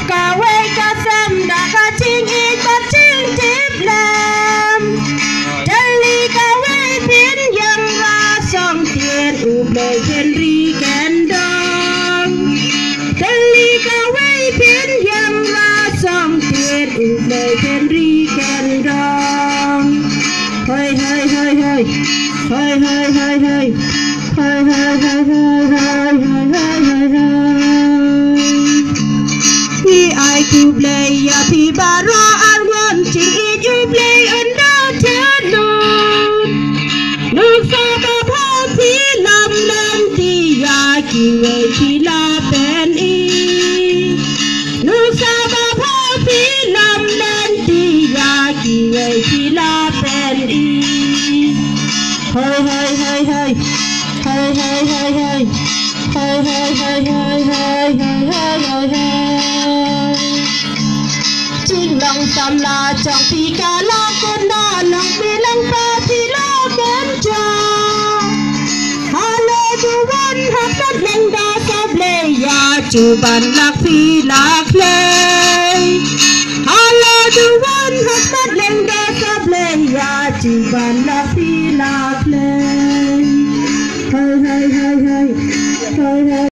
cả quay cả xem đã cả chinh ít bắt chinh tiếp làm chân ly cả quay phiến dân ra song tiền ủ đời thiên ri kén đông chân ly cả quay phiến dân ra song tiền ủ đời thiên ri kén đông hơi hơi hơi hơi hơi hơi hơi hơi hơi hơi hơi hơi hơi hơi hơi khi ai tu play ya phi baro an ngon chỉ you play under the moon nước sa ba phao thì làm lên thì ya chỉ người chỉ là bên y nước sa ba phao thì làm lên thì ya chỉ người chỉ là bên y hơi hơi hơi hơi hơi hơi hơi hơi hơi hơi hơi hơi hơi hơi hơi hơi chính lòng tâm là trong phi cả lo con đỏ lòng bị lòng ta thì lo con cho hello tu văn hát đất lên đá sắp lê ya chủ bàn lạc phi lạc lê hello tu văn hát đất lên đá sắp lê ya chủ bàn lạc phi lạc lê hơi hơi hơi hơi hơi hơi